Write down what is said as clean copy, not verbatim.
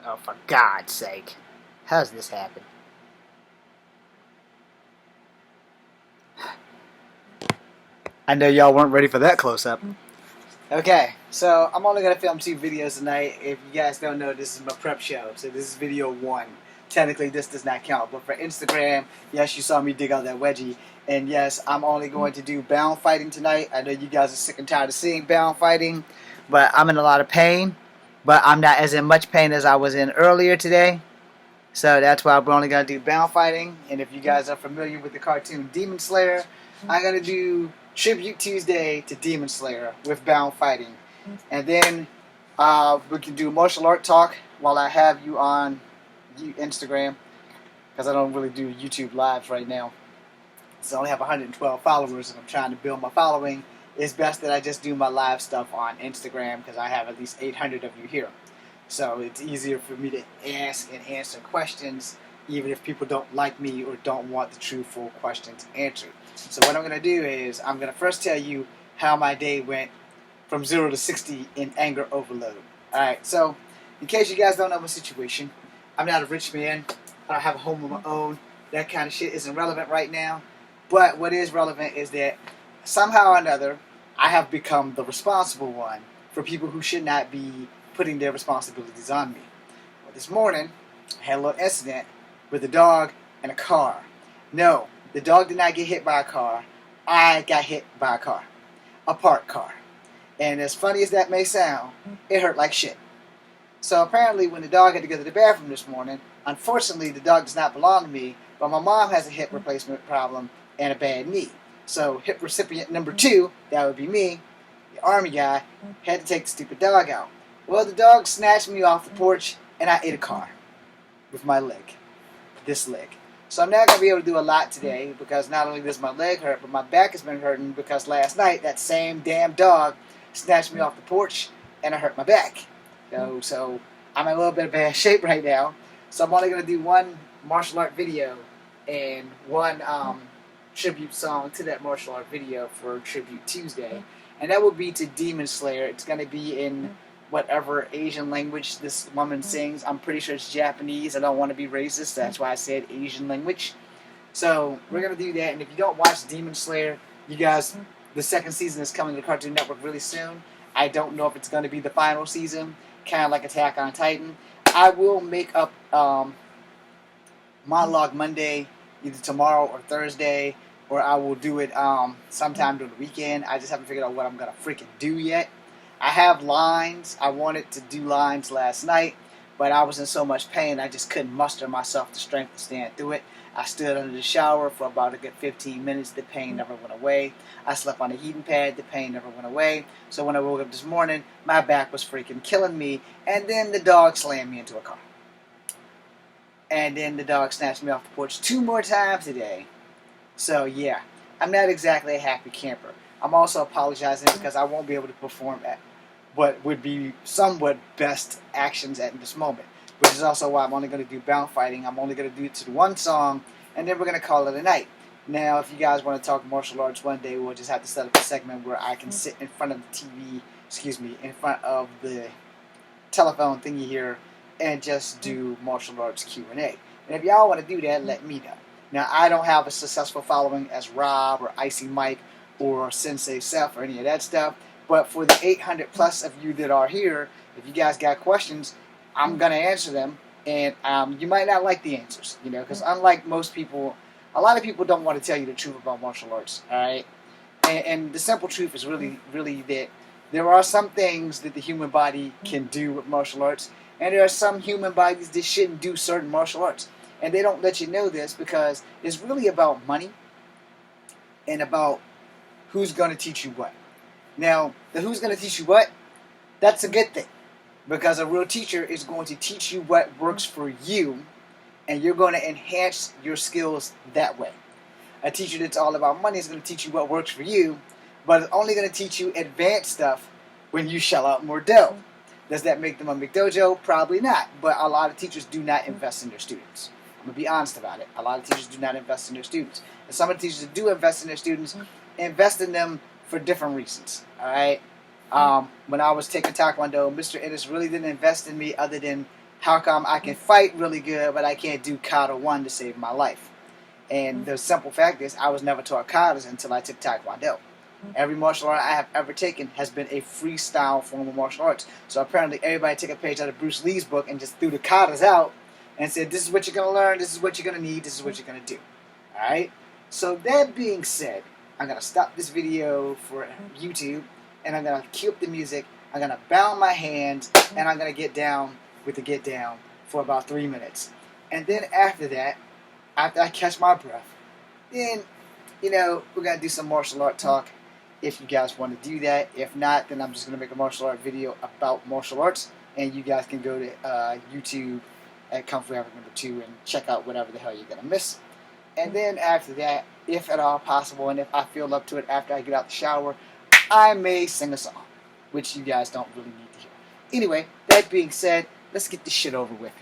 Oh, for God's sake. How's this happen? I know y'all weren't ready for that close-up. Okay, so I'm only going to film 2 videos tonight. If you guys don't know, this is my prep show, so this is video 1. Technically, this does not count, but for Instagram, yes, you saw me dig out that wedgie, and yes, I'm only going to do bound fighting tonight. I know you guys are sick and tired of seeing bound fighting, but I'm in a lot of pain, but I'm not as in much pain as I was in earlier today, so that's why we're only going to do bound fighting, and if you guys are familiar with the cartoon Demon Slayer, I'm going to do Tribute Tuesday to Demon Slayer with bound fighting. And then we can do martial art talk while I have you on Instagram, because I don't really do YouTube lives right now. So I only have 112 followers, and I'm trying to build my following. It's best that I just do my live stuff on Instagram, because I have at least 800 of you here. So it's easier for me to ask and answer questions, even if people don't like me or don't want the true full questions answered. So what I'm going to do is I'm going to first tell you how my day went from 0 to 60 in anger overload. Alright, so in case you guys don't know my situation, I'm not a rich man. I don't have a home of my own. That kind of shit isn't relevant right now. But what is relevant is that somehow or another, I have become the responsible one for people who should not be putting their responsibilities on me. Well, this morning, I had a little incident with a dog and a car. No, the dog did not get hit by a car. I got hit by a car. A parked car. And as funny as that may sound, it hurt like shit. So apparently when the dog had to go to the bathroom this morning, unfortunately the dog does not belong to me, but my mom has a hip replacement problem and a bad knee. So hip recipient number 2, that would be me, the army guy, had to take the stupid dog out. Well, the dog snatched me off the porch and I ate a car with my leg. This leg. So I'm not going to be able to do a lot today because not only does my leg hurt, but my back has been hurting because last night that same damn dog snatched me off the porch and I hurt my back. So I'm in a little bit of bad shape right now. So I'm only going to do one martial art video and one tribute song to that martial art video for Tribute Tuesday. And that will be to Demon Slayer. It's going to be in whatever Asian language this woman sings. I'm pretty sure it's Japanese. I don't want to be racist. That's why I said Asian language. So we're going to do that. And if you don't watch Demon Slayer, you guys, the second season is coming to Cartoon Network really soon. I don't know if it's going to be the final season, kind of like Attack on Titan. I will make up Monologue Monday, either tomorrow or Thursday, or I will do it sometime during the weekend. I just haven't figured out what I'm going to freaking do yet. I have lines. I wanted to do lines last night, but I was in so much pain I just couldn't muster myself the strength to stand through it. I stood under the shower for about a good 15 minutes. The pain never went away. I slept on a heating pad. The pain never went away. So when I woke up this morning, my back was freaking killing me, and then the dog slammed me into a car. And then the dog snatched me off the porch 2 more times today. So yeah, I'm not exactly a happy camper. I'm also apologizing because I won't be able to perform at what would be somewhat best actions at this moment, which is also why I'm only going to do bound fighting. I'm only going to do it to one song, and then we're going to call it a night. Now, if you guys want to talk martial arts one day, we'll just have to set up a segment where I can sit in front of the TV, in front of the telephone thingy here, and just do martial arts Q&A. And if y'all want to do that, let me know. Now, I don't have a successful following as Rob or Icy Mike or Sensei Seth or any of that stuff. But for the 800 plus of you that are here, if you guys got questions, I'm going to answer them. And you might not like the answers, because unlike most people, a lot of people don't want to tell you the truth about martial arts, all right? And the simple truth is really, really that there are some things that the human body can do with martial arts, and there are some human bodies that shouldn't do certain martial arts. And they don't let you know this because it's really about money and about who's going to teach you what. Now, the who's going to teach you what, that's a good thing. Because a real teacher is going to teach you what works for you, and you're going to enhance your skills that way. A teacher that's all about money is going to teach you what works for you, but it's only going to teach you advanced stuff when you shell out more dough. Does that make them a McDojo? Probably not. But a lot of teachers do not invest in their students. I'm going to be honest about it. A lot of teachers do not invest in their students. And some of the teachers that do invest in their students invest in them for different reasons. All right? When I was taking Taekwondo, Mr. Ennis really didn't invest in me other than how come I can fight really good, but I can't do Kata 1 to save my life? And the simple fact is, I was never taught katas until I took Taekwondo. Every martial art I have ever taken has been a freestyle form of martial arts. So apparently everybody took a page out of Bruce Lee's book and just threw the katas out and said, this is what you're going to learn, this is what you're going to need, this is what you're going to do. Alright? So that being said, I'm going to stop this video for YouTube, and I'm going to cue up the music, I'm going to bow my hands, and I'm going to get down with the get down for about 3 minutes. And then after that, after I catch my breath, then, we're going to do some martial art talk if you guys want to do that. If not, then I'm just going to make a martial art video about martial arts, and you guys can go to YouTube at Kung Fu Africa #2 and check out whatever the hell you're going to miss. And then after that, if at all possible, and if I feel up to it after I get out the shower, I may sing a song, which you guys don't really need to hear. Anyway, that being said, let's get this shit over with.